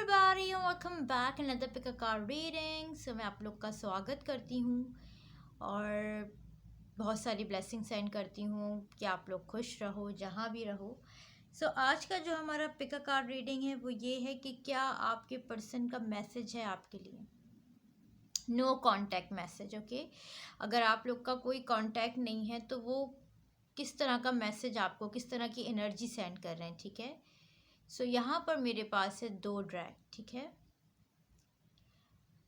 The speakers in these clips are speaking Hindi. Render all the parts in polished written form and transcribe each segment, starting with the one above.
everybody and welcome back another pick a card reading। मैं आप लोग का स्वागत करती हूँ और बहुत सारी ब्लेसिंग सेंड करती हूँ कि आप लोग खुश रहो जहाँ भी रहो। आज का जो हमारा पिक अ कार्ड रीडिंग है वो ये है कि क्या आपके पर्सन का मैसेज है आपके लिए। No contact message. ओके, अगर आप लोग का कोई कांटेक्ट नहीं है तो वो किस तरह का मैसेज आपको, किस तरह की एनर्जी सेंड कर रहे हैं। ठीक है, यहाँ पर मेरे पास है 2 ड्रैग। ठीक है,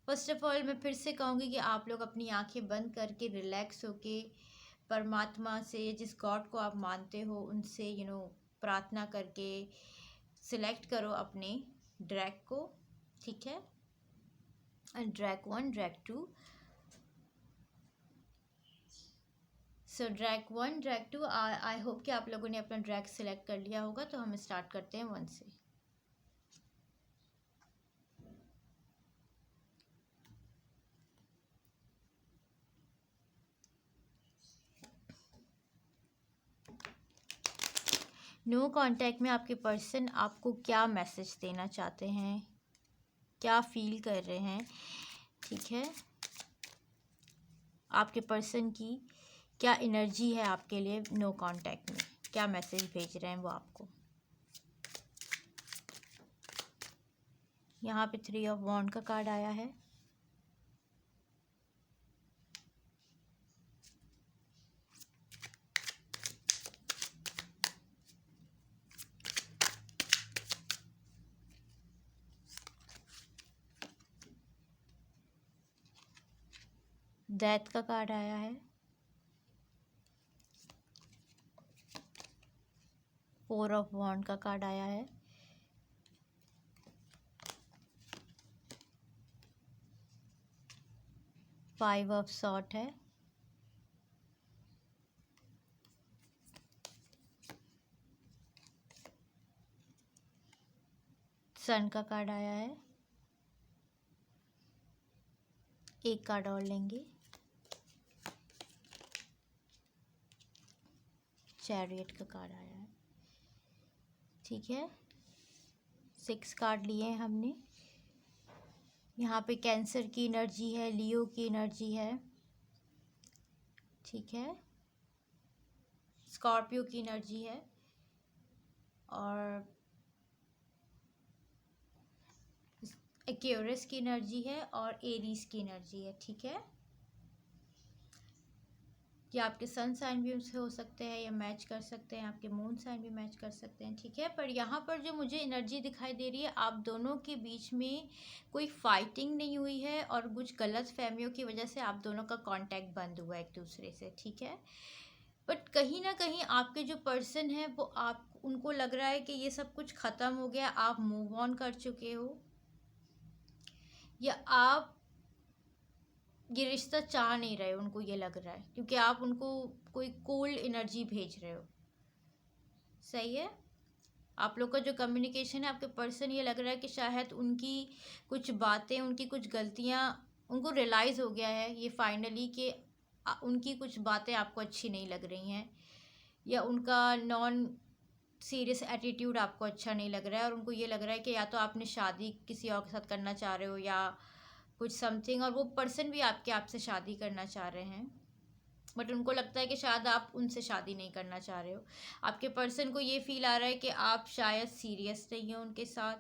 फर्स्ट ऑफ ऑल मैं फिर से कहूँगी कि आप लोग अपनी आंखें बंद करके रिलैक्स होके परमात्मा से, जिस गॉड को आप मानते हो उनसे प्रार्थना करके सिलेक्ट करो अपने ड्रैग को। ठीक है, drag 1, drag 2। Drag 1, drag 2, I hope कि आप लोगों ने अपना ड्रैग सिलेक्ट कर लिया होगा। तो हम स्टार्ट करते हैं 1 से। नो कांटेक्ट में आपके पर्सन आपको क्या मैसेज देना चाहते हैं, क्या फील कर रहे हैं। ठीक है, आपके पर्सन की क्या एनर्जी है आपके लिए नो कांटेक्ट में, क्या मैसेज भेज रहे हैं वो आपको। यहाँ पे 3 ऑफ वॉन्ड का कार्ड आया है, डेथ का कार्ड आया है, 4 ऑफ वॉन्ड का कार्ड आया है, फाइव ऑफ सॉर्ट है, सन का कार्ड आया है। एक कार्ड और लेंगे, चैरियट का कार्ड आया है। ठीक है, 6 कार्ड लिए हैं हमने। यहाँ पे कैंसर की एनर्जी है, लियो की एनर्जी है। ठीक है, स्कॉर्पियो की एनर्जी है और एक्वेरियस की एनर्जी है और एरीज की एनर्जी है। ठीक है, ये आपके सन साइन भी उससे हो सकते हैं या मैच कर सकते हैं, आपके मून साइन भी मैच कर सकते हैं। ठीक है, पर यहाँ पर जो मुझे एनर्जी दिखाई दे रही है, आप दोनों के बीच में कोई फाइटिंग नहीं हुई है और कुछ गलत फहमियों की वजह से आप दोनों का कांटेक्ट बंद हुआ है एक दूसरे से। ठीक है, बट कहीं ना कहीं आपके जो पर्सन है वो, आप उनको लग रहा है कि ये सब कुछ ख़त्म हो गया, आप मूव ऑन कर चुके हो, या आप ये रिश्ता चाह नहीं रहे, उनको ये लग रहा है, क्योंकि आप उनको कोई कोल्ड एनर्जी भेज रहे हो। सही है, आप लोग का जो कम्युनिकेशन है, आपके पर्सन ये लग रहा है कि शायद उनकी कुछ बातें, उनकी कुछ गलतियां उनको रियलाइज़ हो गया है ये फाइनली कि उनकी कुछ बातें आपको अच्छी नहीं लग रही हैं, या उनका नॉन सीरियस एटीट्यूड आपको अच्छा नहीं लग रहा है, और उनको ये लग रहा है कि या तो आपने शादी किसी और के साथ करना चाह रहे हो या कुछ समथिंग, और वो पर्सन भी आपसे शादी करना चाह रहे हैं, बट उनको लगता है कि शायद आप उनसे शादी नहीं करना चाह रहे हो। आपके पर्सन को ये फील आ रहा है कि आप शायद सीरियस नहीं हो उनके साथ,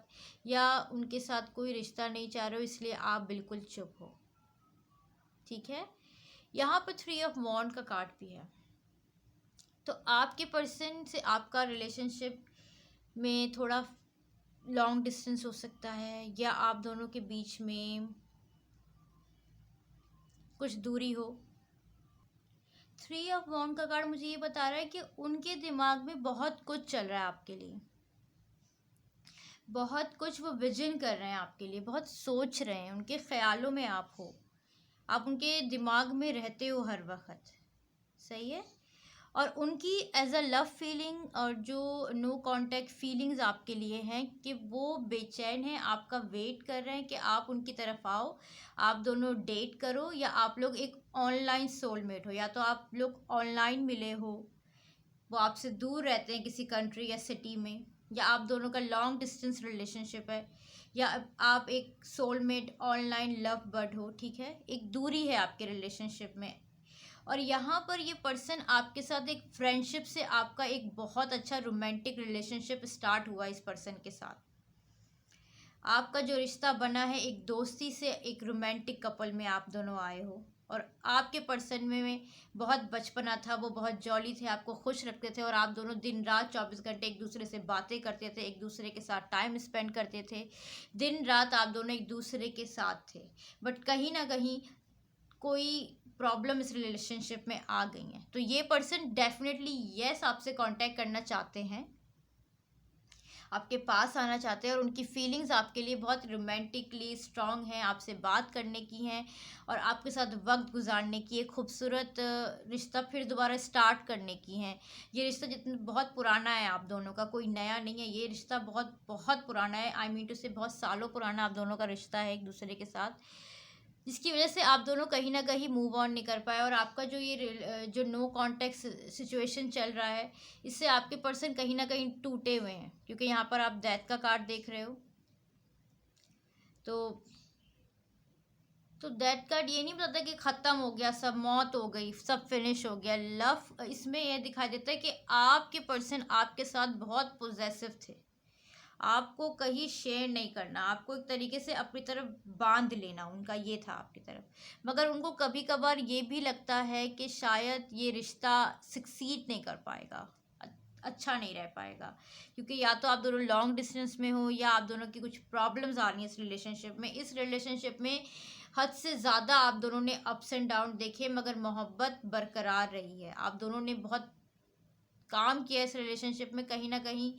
या उनके साथ कोई रिश्ता नहीं चाह रहे हो, इसलिए आप बिल्कुल चुप हो। ठीक है, यहाँ पर 3 ऑफ वॉन्ड का कार्ड भी है। तो आपके पर्सन से आपका रिलेशनशिप में थोड़ा लॉन्ग डिस्टेंस हो सकता है, या आप दोनों के बीच में कुछ दूरी हो। 3 ऑफ वॉन्ड का कार्ड मुझे ये बता रहा है कि उनके दिमाग में बहुत कुछ चल रहा है आपके लिए, बहुत कुछ वो विजन कर रहे हैं आपके लिए, बहुत सोच रहे हैं, उनके ख्यालों में आप हो, आप उनके दिमाग में रहते हो हर वक्त। सही है, और उनकी एज अ लव फीलिंग और जो नो कांटेक्ट फीलिंग्स आपके लिए हैं कि वो बेचैन हैं, आपका वेट कर रहे हैं कि आप उनकी तरफ आओ, आप दोनों डेट करो, या आप लोग एक ऑनलाइन सोलमेट हो, या तो आप लोग ऑनलाइन मिले हो, वो आपसे दूर रहते हैं किसी कंट्री या सिटी में, या आप दोनों का लॉन्ग डिस्टेंस रिलेशनशिप है, या आप एक सोलमेट ऑनलाइन लव बर्ड हो, ठीक है, एक दूरी है आपके रिलेशनशिप में। और यहाँ पर ये पर्सन आपके साथ एक फ्रेंडशिप से आपका एक बहुत अच्छा रोमांटिक रिलेशनशिप स्टार्ट हुआ इस पर्सन के साथ। आपका जो रिश्ता बना है एक दोस्ती से एक रोमांटिक कपल में आप दोनों आए हो। और आपके पर्सन में बहुत बचपना था, वो बहुत जॉली थे, आपको खुश रखते थे, और आप दोनों दिन रात 24 घंटे एक दूसरे से बातें करते थे, एक दूसरे के साथ टाइम स्पेंड करते थे, दिन रात आप दोनों एक दूसरे के साथ थे। बट कहीं ना कहीं कोई प्रॉब्लम इस रिलेशनशिप में आ गई है, तो ये पर्सन डेफिनेटली यस आपसे कांटेक्ट करना चाहते हैं, आपके पास आना चाहते हैं, और उनकी फीलिंग्स आपके लिए बहुत रोमांटिकली स्ट्रांग हैं, आपसे बात करने की हैं, और आपके साथ वक्त गुजारने की, एक खूबसूरत रिश्ता फिर दोबारा स्टार्ट करने की हैं। ये रिश्ता जितना बहुत पुराना है आप दोनों का, कोई नया नहीं है, ये रिश्ता बहुत बहुत पुराना है, आई मीन टू से बहुत सालों पुराना आप दोनों का रिश्ता है एक दूसरे के साथ, जिसकी वजह से आप दोनों कहीं ना कहीं मूव ऑन नहीं कर पाए। और आपका जो ये जो नो कॉन्टेक्ट सिचुएशन चल रहा है, इससे आपके पर्सन कहीं ना कहीं टूटे हुए हैं, क्योंकि यहाँ पर आप डेथ का कार्ड देख रहे हो। तो डेथ कार्ड ये नहीं बताता कि ख़त्म हो गया सब, मौत हो गई, सब फिनिश हो गया। लव इसमें यह दिखाई देता है कि आपके पर्सन आपके साथ बहुत पोजेसिव थे, आपको कहीं शेयर नहीं करना, आपको एक तरीके से अपनी तरफ बांध लेना, उनका ये था आपकी तरफ। मगर उनको कभी कभार ये भी लगता है कि शायद ये रिश्ता सक्सीड नहीं कर पाएगा, अच्छा नहीं रह पाएगा, क्योंकि या तो आप दोनों लॉन्ग डिस्टेंस में हो, या आप दोनों की कुछ प्रॉब्लम्स आ रही हैं इस रिलेशनशिप में। इस रिलेशनशिप में हद से ज़्यादा आप दोनों ने अप्स एंड डाउन देखे, मगर मोहब्बत बरकरार रही है। आप दोनों ने बहुत काम किया इस रिलेशनशिप में, कहीं ना कहीं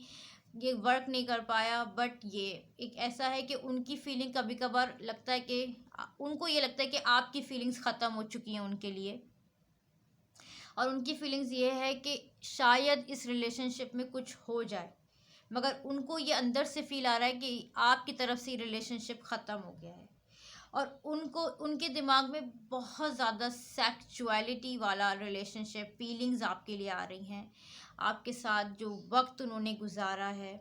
ये वर्क नहीं कर पाया। बट ये एक ऐसा है कि उनकी फीलिंग कभी कभार लगता है कि उनको ये लगता है कि आपकी फीलिंग्स ख़त्म हो चुकी हैं उनके लिए, और उनकी फीलिंग्स ये है कि शायद इस रिलेशनशिप में कुछ हो जाए, मगर उनको ये अंदर से फील आ रहा है कि आपकी तरफ से रिलेशनशिप ख़त्म हो गया है। और उनको उनके दिमाग में बहुत ज़्यादा सेक्सुअलिटी वाला रिलेशनशिप फीलिंग्स आपके लिए आ रही हैं। आपके साथ जो वक्त उन्होंने गुजारा है,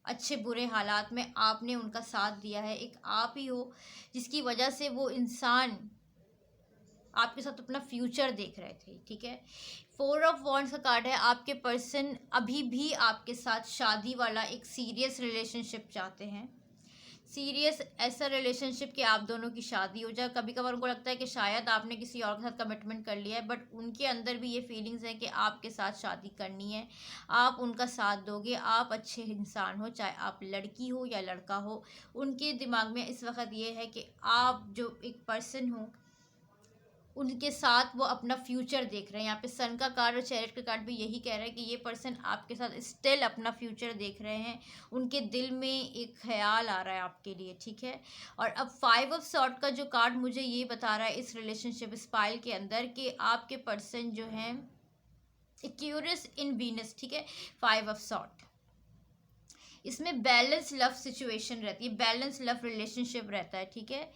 अच्छे बुरे हालात में आपने उनका साथ दिया है, एक आप ही हो जिसकी वजह से वो इंसान आपके साथ अपना फ्यूचर देख रहे थे, ठीक है। 4 ऑफ वॉन्ड्स का कार्ड है, आपके पर्सन अभी भी आपके साथ शादी वाला एक सीरियस रिलेशनशिप चाहते हैं, सीरियस ऐसा रिलेशनशिप कि आप दोनों की शादी हो जाए। कभी कभार उनको लगता है कि शायद आपने किसी और के साथ कमिटमेंट कर लिया है, बट उनके अंदर भी ये फीलिंग्स है कि आपके साथ शादी करनी है, आप उनका साथ दोगे, आप अच्छे इंसान हो, चाहे आप लड़की हो या लड़का हो। उनके दिमाग में इस वक्त ये है कि आप जो एक पर्सन हो उनके साथ वो अपना फ्यूचर देख रहे हैं। यहाँ पे सन का कार्ड और चैरिट का कार्ड भी यही कह रहा है कि ये पर्सन आपके साथ स्टिल अपना फ्यूचर देख रहे हैं, उनके दिल में एक ख्याल आ रहा है आपके लिए, ठीक है। और अब 5 ऑफ सॉर्ड का जो कार्ड मुझे ये बता रहा है इस रिलेशनशिप स्पाइल के अंदर कि आपके पर्सन जो हैं एक्यूरियस इन वीनस, ठीक है। 5 ऑफ सॉर्ड इसमें बैलेंस लव सिचुएशन रहती है, बैलेंस लव रिलेशनशिप रहता है, ठीक है।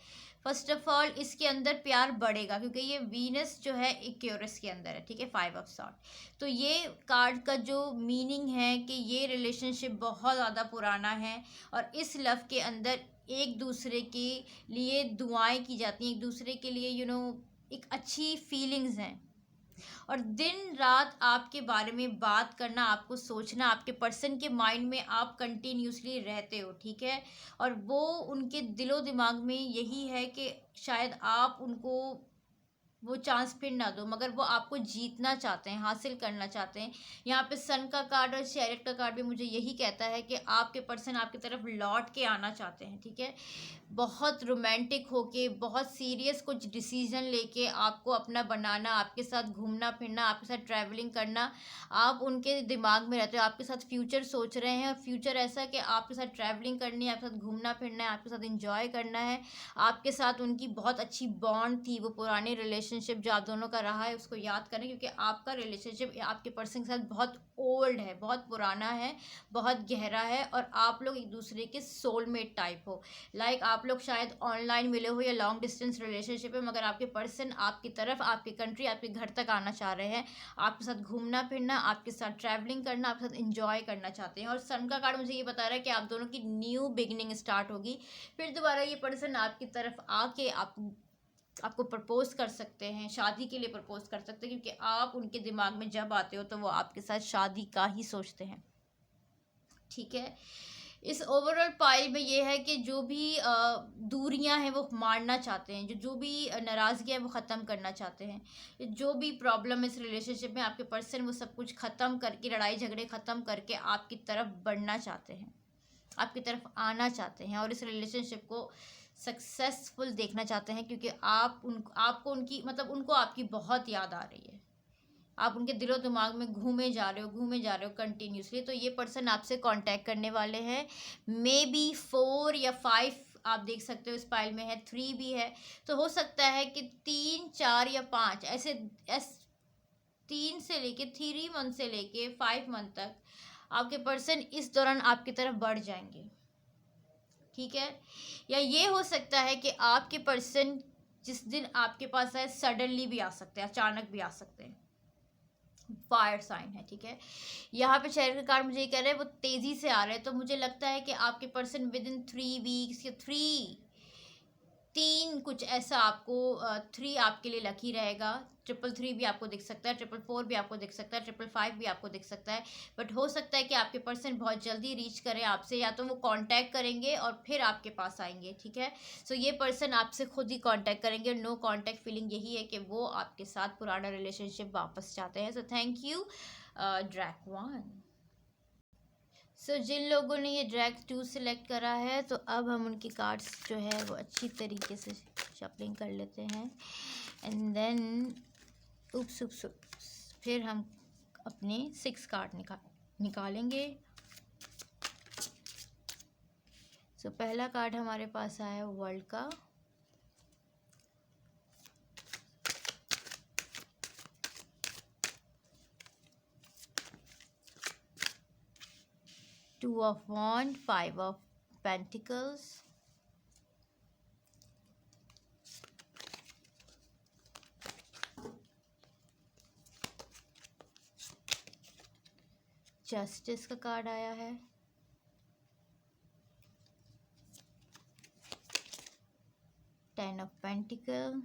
फर्स्ट ऑफ ऑल इसके अंदर प्यार बढ़ेगा, क्योंकि ये वीनस जो है एक्यूरस के अंदर है, ठीक है। 5 ऑफ सॉर्ड तो ये कार्ड का जो मीनिंग है कि ये रिलेशनशिप बहुत ज़्यादा पुराना है, और इस लव के अंदर एक दूसरे के लिए दुआएं की जाती हैं, एक दूसरे के लिए एक अच्छी फीलिंग्स हैं, और दिन रात आपके बारे में बात करना, आपको सोचना, आपके पर्सन के माइंड में आप कंटिन्यूसली रहते हो, ठीक है। और वो उनके दिलो दिमाग में यही है कि शायद आप उनको वो चांस फिर ना दो, मगर वो आपको जीतना चाहते हैं, हासिल करना चाहते हैं। यहाँ पे सन का कार्ड और चैरिट का कार्ड भी मुझे यही कहता है कि आपके पर्सन आपकी तरफ लौट के आना चाहते हैं, ठीक है। बहुत रोमांटिक होके, बहुत सीरियस कुछ डिसीजन लेके आपको अपना बनाना, आपके साथ घूमना फिरना, आपके साथ ट्रैवलिंग करना, आप उनके दिमाग में रहते हो, आपके साथ फ्यूचर सोच रहे हैं। और फ्यूचर ऐसा कि आपके साथ ट्रैवलिंग करनी है, आपके साथ घूमना फिरना है, आपके साथ इंजॉय करना है। आपके साथ उनकी बहुत अच्छी बॉन्ड थी, वो पुराने रिलेशन रिलेशनशिप जो आप दोनों का रहा है उसको याद करें, क्योंकि आपका रिलेशनशिप आपके पर्सन के साथ बहुत ओल्ड है, बहुत पुराना है, बहुत गहरा है, और आप लोग एक दूसरे के सोलमेट टाइप हो। लाइक आप लोग शायद ऑनलाइन मिले हो या लॉन्ग डिस्टेंस रिलेशनशिप है, मगर आपके पर्सन आपकी तरफ, आपकी कंट्री, आपके घर तक आना चाह रहे हैं, आपके साथ घूमना फिरना, आपके साथ ट्रैवलिंग करना, आपके साथ इंजॉय करना चाहते हैं। और सन का कार्ड मुझे ये बता रहा है कि आप दोनों की न्यू बिगिनिंग स्टार्ट होगी। फिर दोबारा ये पर्सन आपकी तरफ आके आपको प्रपोज कर सकते हैं, शादी के लिए प्रपोज कर सकते हैं, क्योंकि आप उनके दिमाग में जब आते हो तो वो आपके साथ शादी का ही सोचते हैं। ठीक है, इस ओवरऑल पाइल में ये है कि जो भी दूरियां हैं वो मारना चाहते हैं, जो भी नाराज़गी है वो ख़त्म करना चाहते हैं, जो भी प्रॉब्लम इस रिलेशनशिप में आपके पर्सन वो सब कुछ ख़त्म करके, लड़ाई झगड़े ख़त्म करके आपकी तरफ बढ़ना चाहते हैं, आपकी तरफ आना चाहते हैं, और इस रिलेशनशिप को सक्सेसफुल देखना चाहते हैं, क्योंकि आपको उनकी मतलब उनको आपकी बहुत याद आ रही है। आप उनके दिलो दिमाग में घूमे जा रहे हो कंटिन्यूसली। तो ये पर्सन आपसे कांटेक्ट करने वाले हैं। मे बी 4 या 5 आप देख सकते हो इस पाइल में है, 3 भी है। तो हो सकता है कि 3, 4 या 5 ऐसे 3 से लेके 3 मंथ से लेके 5 मंथ तक आपके पर्सन इस दौरान आपकी तरफ बढ़ जाएंगे। ठीक है, या ये हो सकता है कि आपके पर्सन जिस दिन आपके पास आए सडनली भी आ सकते हैं, अचानक भी आ सकते हैं। फायर साइन है। ठीक है, यहाँ पे चेयर का कार्ड मुझे ये कह रहा है वो तेजी से आ रहे हैं। तो मुझे लगता है कि आपके पर्सन विद इन 3 वीक्स या 3 कुछ ऐसा आपको 3 आपके लिए लकी रहेगा। 333 भी आपको दिख सकता है, 444 भी आपको दिख सकता है, 555 भी आपको दिख सकता है। बट हो सकता है कि आपके पर्सन बहुत जल्दी रीच करें आपसे, या तो वो कांटेक्ट करेंगे और फिर आपके पास आएंगे। ठीक है, सो ये पर्सन आपसे खुद ही कांटेक्ट करेंगे। नो कांटेक्ट फीलिंग यही है कि वो आपके साथ पुराना रिलेशनशिप वापस चाहते हैं। So thank you ड्रैक 1। सो जिन लोगों ने ये ड्रैग 2 सिलेक्ट करा है, तो अब हम उनकी कार्ड्स जो है वो अच्छी तरीके से शफलिंग कर लेते हैं, एंड देन उप्स फिर हम अपने 6 कार्ड निकालेंगे। सो पहला कार्ड हमारे पास आया है वर्ल्ड का, Two of Wands, 5 of Pentacles, justice का कार्ड आया है, 10 of Pentacles,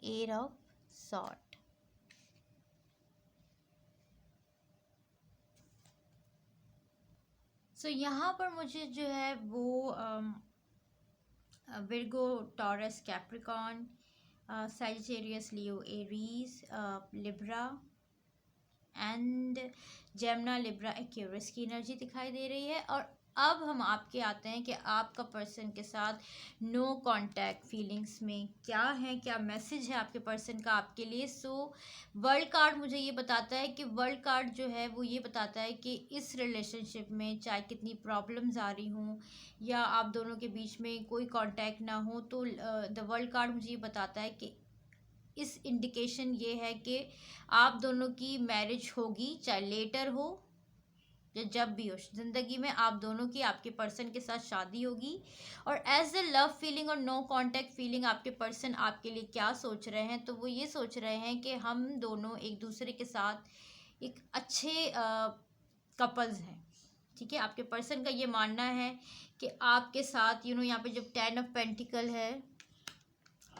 Eight of Swords। सो यहाँ पर मुझे जो है वो Virgo, taurus, Capricorn, Sagittarius, Leo, Aries, Libra and Gemini, Libra, Aquarius की एनर्जी दिखाई दे रही है। और अब हम आपके आते हैं कि आपका पर्सन के साथ नो कांटेक्ट फीलिंग्स में क्या है, क्या मैसेज है आपके पर्सन का आपके लिए। सो वर्ल्ड कार्ड मुझे ये बताता है कि वर्ल्ड कार्ड जो है वो ये बताता है कि इस रिलेशनशिप में चाहे कितनी प्रॉब्लम्स आ रही हों या आप दोनों के बीच में कोई कांटेक्ट ना हो, तो द वर्ल्ड कार्ड मुझे ये बताता है कि इस इंडिकेशन ये है कि आप दोनों की मैरिज होगी, चाहे लेटर हो या जब भी हो, ज़िंदगी में आप दोनों की, आपके पर्सन के साथ शादी होगी। और एज ए लव फीलिंग और नो कांटेक्ट फीलिंग आपके पर्सन आपके लिए क्या सोच रहे हैं, तो वो ये सोच रहे हैं कि हम दोनों एक दूसरे के साथ एक अच्छे कपल्स हैं। ठीक है, आपके पर्सन का ये मानना है कि आपके साथ यहाँ पे जब 10 ऑफ पेंटिकल है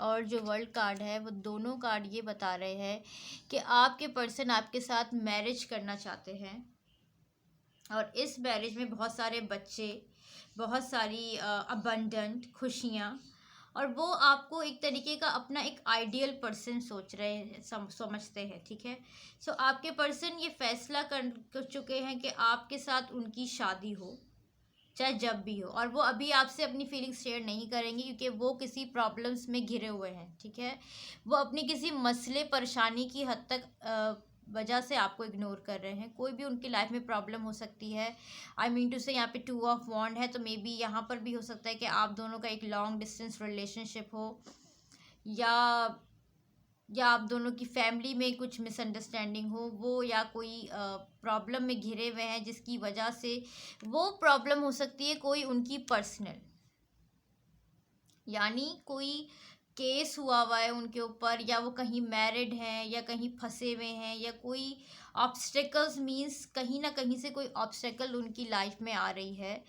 और जो वर्ल्ड कार्ड है, वो दोनों कार्ड ये बता रहे हैं कि आपके पर्सन आपके साथ मैरिज करना चाहते हैं, और इस मैरिज में बहुत सारे बच्चे, बहुत सारी अबंडेंट खुशियाँ, और वो आपको एक तरीके का अपना एक आइडियल पर्सन सोच रहे हैं, समझते हैं। ठीक है, सो आपके पर्सन ये फैसला कर चुके हैं कि आपके साथ उनकी शादी हो, चाहे जब भी हो। और वो अभी आपसे अपनी फीलिंग्स शेयर नहीं करेंगे, क्योंकि वो किसी प्रॉब्लम्स में घिरे हुए हैं। ठीक है, वो अपनी किसी मसले परेशानी की हद तक वजह से आपको इग्नोर कर रहे हैं। कोई भी उनकी लाइफ में प्रॉब्लम हो सकती है। आई मीन टू से यहाँ पे 2 ऑफ वॉन्ड है, तो मे बी यहाँ पर भी हो सकता है कि आप दोनों का एक लॉन्ग डिस्टेंस रिलेशनशिप हो, या आप दोनों की फैमिली में कुछ मिसअंडरस्टैंडिंग हो, वो या कोई प्रॉब्लम में घिरे हुए हैं जिसकी वजह से वो प्रॉब्लम हो सकती है कोई उनकी पर्सनल, यानी कोई केस हुआ है उनके ऊपर, या वो कहीं मैरिड हैं या कहीं फंसे हुए हैं, या कोई ऑब्स्टेकल्स मीन्स कहीं ना कहीं से कोई ऑब्स्टेकल उनकी लाइफ में आ रही है।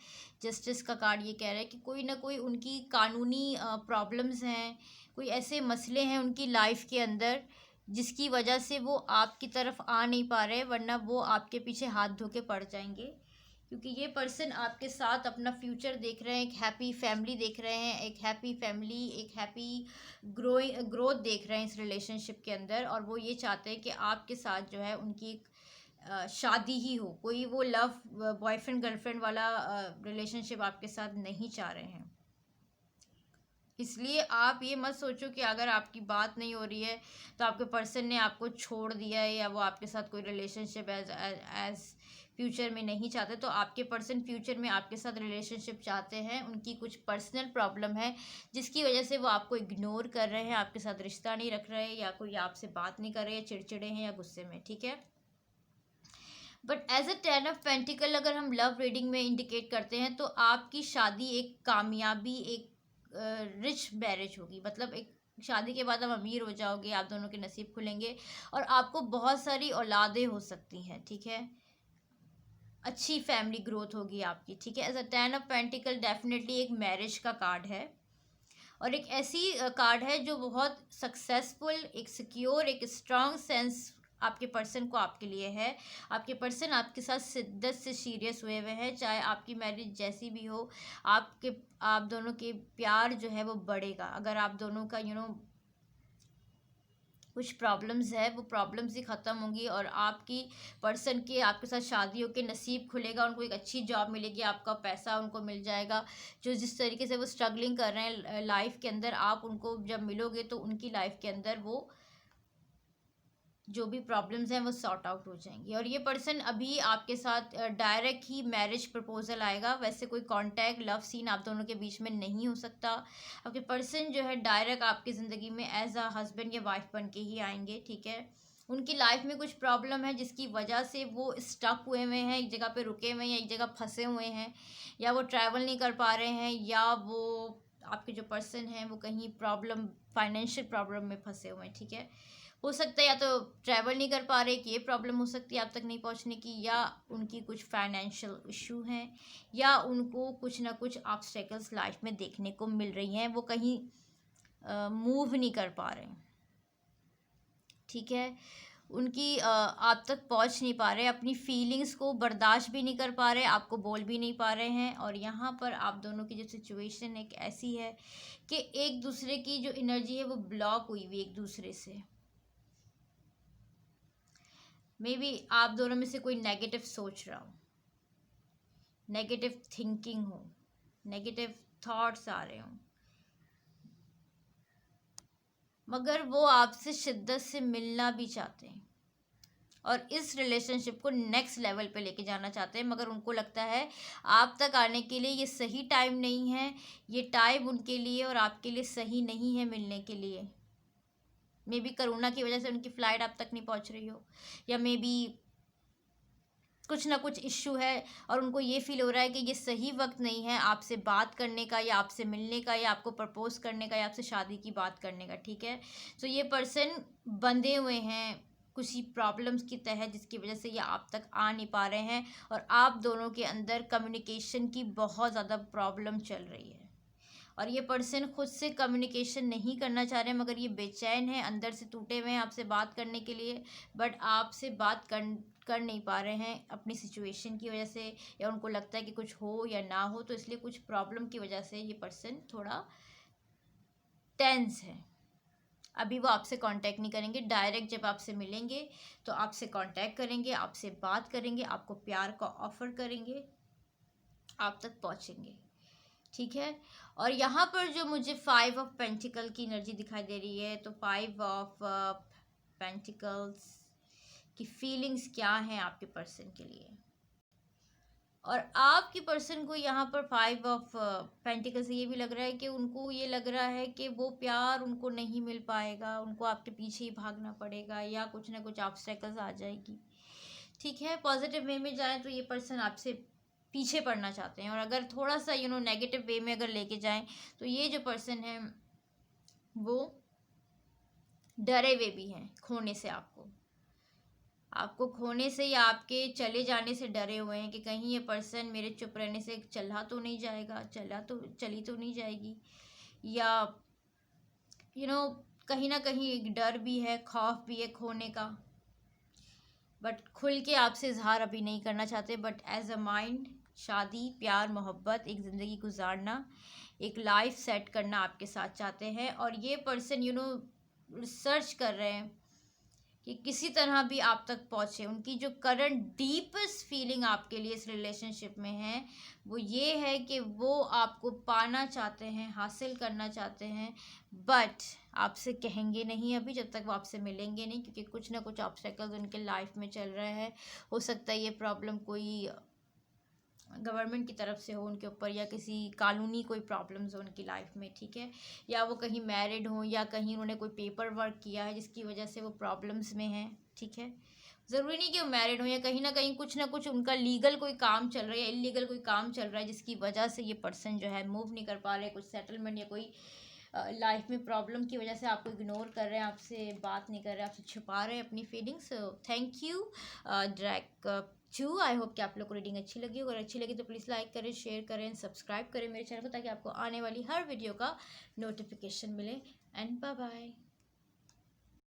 जस्टिस का कार्ड ये कह रहा है कि कोई ना कोई उनकी कानूनी प्रॉब्लम्स हैं, कोई ऐसे मसले हैं उनकी लाइफ के अंदर जिसकी वजह से वो आपकी तरफ आ नहीं पा रहे, वरना वो आपके पीछे हाथ धो के पड़ जाएंगे। क्योंकि ये पर्सन आपके साथ अपना फ्यूचर देख रहे हैं, एक हैप्पी फैमिली देख रहे हैं, एक हैप्पी फैमिली, एक हैप्पी ग्रोथ देख रहे हैं इस रिलेशनशिप के अंदर, और वो ये चाहते हैं कि आपके साथ जो है उनकी एक शादी ही हो। कोई वो लव बॉयफ्रेंड गर्लफ्रेंड वाला रिलेशनशिप आपके साथ नहीं चाह रहे हैं। इसलिए आप ये मत सोचो कि अगर आपकी बात नहीं हो रही है तो आपके पर्सन ने आपको छोड़ दिया है, या वो आपके साथ कोई रिलेशनशिप एज फ्यूचर में नहीं चाहते। तो आपके पर्सन फ्यूचर में आपके साथ रिलेशनशिप चाहते हैं, उनकी कुछ पर्सनल प्रॉब्लम है जिसकी वजह से वो आपको इग्नोर कर रहे हैं, आपके साथ रिश्ता नहीं रख रहे, या कोई आपसे बात नहीं कर रहे, चिड़चिड़े हैं या गुस्से में, ठीक है। But as a 10 of pentacle अगर हम लव रीडिंग में इंडिकेट करते हैं तो आपकी शादी एक कामयाबी, एक रिच मैरिज होगी। मतलब एक शादी के बाद आप अमीर हो जाओगे, आप दोनों के नसीब खुलेंगे और आपको बहुत सारी औलादें हो सकती हैं, ठीक है। अच्छी फैमिली ग्रोथ होगी आपकी, ठीक है। As a 10 of pentacle definitely एक मैरिज का कार्ड है, और एक ऐसी कार्ड है जो बहुत सक्सेसफुल, एक सिक्योर, एक स्ट्रॉन्ग सेंस आपके पर्सन को आपके लिए है। आपके पर्सन आपके साथ शिद्दत से सीरियस हुए हुए हैं, चाहे आपकी मैरिज जैसी भी हो। आप दोनों के प्यार जो है वो बढ़ेगा अगर आप दोनों का कुछ प्रॉब्लम्स है वो प्रॉब्लम्स ही ख़त्म होंगी, और आपकी पर्सन के आपके साथ शादी होकर नसीब खुलेगा, उनको एक अच्छी जॉब मिलेगी, आपका पैसा उनको मिल जाएगा। जो जिस तरीके से वो स्ट्रगलिंग कर रहे हैं लाइफ के अंदर, आप उनको जब मिलोगे तो उनकी लाइफ के अंदर वो जो भी प्रॉब्लम्स हैं वो सॉर्ट आउट हो जाएंगी। और ये पर्सन अभी आपके साथ डायरेक्ट ही मैरिज प्रपोजल आएगा, वैसे कोई कांटेक्ट लव सीन आप दोनों के बीच में नहीं हो सकता। आपके पर्सन जो है डायरेक्ट आपकी ज़िंदगी में एज अ हस्बैंड या वाइफ बन के ही आएंगे, ठीक है। उनकी लाइफ में कुछ प्रॉब्लम है जिसकी वजह से वो स्टक हुए हुए हैं, एक जगह पे रुके हुए हैं, या एक जगह फंसे हुए हैं, या वो ट्रैवल नहीं कर पा रहे हैं, या वो आपके जो पर्सन हैं वो कहीं प्रॉब्लम, फाइनेंशियल प्रॉब्लम में फंसे हुए हैं, ठीक है। हो सकता है या तो ट्रैवल नहीं कर पा रहे, कि ये प्रॉब्लम हो सकती है आप तक नहीं पहुंचने की, या उनकी कुछ फाइनेंशियल इशू हैं, या उनको कुछ ना कुछ ऑब्स्टेकल्स लाइफ में देखने को मिल रही हैं, वो कहीं मूव नहीं कर पा रहे, ठीक है। उनकी आप तक पहुंच नहीं पा रहे, अपनी फीलिंग्स को बर्दाश्त भी नहीं कर पा रहे, आपको बोल भी नहीं पा रहे हैं। और यहाँ पर आप दोनों की जो सिचुएशन एक ऐसी है कि एक दूसरे की जो एनर्जी है वो ब्लॉक हुई हुई एक दूसरे से। मे बी आप दोनों में से कोई नेगेटिव सोच रहा हो, नेगेटिव थिंकिंग हो, नेगेटिव थॉट्स आ रहे हों, मगर वो आपसे शिद्दत से मिलना भी चाहते हैं और इस रिलेशनशिप को नेक्स्ट लेवल पे लेके जाना चाहते हैं, मगर उनको लगता है आप तक आने के लिए ये सही टाइम नहीं है, ये टाइम उनके लिए और आपके लिए सही नहीं है मिलने के लिए। मे बी कोरोना की वजह से उनकी फ़्लाइट आप तक नहीं पहुंच रही हो, या मे बी कुछ ना कुछ इश्यू है और उनको ये फील हो रहा है कि ये सही वक्त नहीं है आपसे बात करने का, या आपसे मिलने का, या आपको प्रपोज करने का, या आपसे शादी की बात करने का, ठीक है। तो ये पर्सन बंधे हुए हैं कुछ ही प्रॉब्लम्स की तहत जिसकी वजह से ये आप तक आ नहीं पा रहे हैं, और आप दोनों के अंदर कम्युनिकेशन की बहुत ज़्यादा प्रॉब्लम चल रही है। और ये पर्सन खुद से कम्युनिकेशन नहीं करना चाह रहे हैं, मगर ये बेचैन है, अंदर से टूटे हुए हैं आपसे बात करने के लिए, बट आपसे बात कर नहीं पा रहे हैं अपनी सिचुएशन की वजह से, या उनको लगता है कि कुछ हो या ना हो, तो इसलिए कुछ प्रॉब्लम की वजह से ये पर्सन थोड़ा टेंस है। अभी वो आपसे कांटेक्ट नहीं करेंगे, डायरेक्ट जब आपसे मिलेंगे तो आपसे कांटेक्ट करेंगे, आपसे बात करेंगे, आपको प्यार का ऑफ़र करेंगे, आप तक पहुँचेंगे, ठीक है। और यहाँ पर जो मुझे 5 ऑफ पेंटिकल की एनर्जी दिखाई दे रही है, तो 5 ऑफ पेंटिकल्स कि फीलिंग्स क्या हैं आपके पर्सन के लिए। और आपकी पर्सन को यहाँ पर 5 ऑफ पेंटिकल से ये भी लग रहा है कि उनको ये लग रहा है कि वो प्यार उनको नहीं मिल पाएगा, उनको आपके पीछे ही भागना पड़ेगा या कुछ ना कुछ ऑब्स्टेकल्स आ जाएगी। ठीक है, पॉजिटिव वे में जाएं तो ये पर्सन आपसे पीछे पड़ना चाहते हैं, और अगर थोड़ा सा नेगेटिव वे में अगर लेके जाएं तो ये जो पर्सन है वो डरे हुए भी हैं खोने से, आपको खोने से या आपके चले जाने से डरे हुए हैं कि कहीं ये पर्सन मेरे चुप रहने से चला तो नहीं जाएगा, चली तो नहीं जाएगी, या कहीं ना कहीं एक डर भी है, खौफ भी है खोने का। बट खुल के आपसे इजहार अभी नहीं करना चाहते, बट एज अ माइंड शादी, प्यार, मोहब्बत, एक ज़िंदगी गुजारना, एक लाइफ सेट करना आपके साथ चाहते हैं। और ये पर्सन रिसर्च कर रहे हैं कि किसी तरह भी आप तक पहुँचे। उनकी जो करंट डीपेस्ट फीलिंग आपके लिए इस रिलेशनशिप में है वो ये है कि वो आपको पाना चाहते हैं, हासिल करना चाहते हैं, बट आपसे कहेंगे नहीं अभी जब तक वो आपसे मिलेंगे नहीं, क्योंकि कुछ ना कुछ ऑब्स्टेकल्स उनके लाइफ में चल रहा है। हो सकता है ये प्रॉब्लम कोई गवर्नमेंट की तरफ से हो उनके ऊपर, या किसी कानूनी कोई प्रॉब्लम्स हो उनकी लाइफ में, ठीक है, या वो कहीं मैरिड हो या कहीं उन्होंने कोई पेपर वर्क किया है जिसकी वजह से वो प्रॉब्लम्स में हैं। ठीक है, ज़रूरी नहीं कि वो मैरिड हो, या कहीं ना कुछ उनका लीगल कोई काम चल रहा है या इलीगल कोई काम चल रहा है जिसकी वजह से ये पर्सन जो है मूव नहीं कर पा रहे, कुछ सेटलमेंट या कोई लाइफ में प्रॉब्लम की वजह से आपको इग्नोर कर रहे हैं, आपसे बात नहीं कर रहे हैं, आपसे छुपा रहे हैं अपनी feelings. Thank you Drake 2। I hope कि आप लोग को रीडिंग अच्छी लगी, अगर अच्छी लगी तो प्लीज़ लाइक करें, शेयर करें, सब्सक्राइब करें मेरे चैनल को, ताकि आपको आने वाली हर वीडियो का नोटिफिकेशन मिले। And bye bye.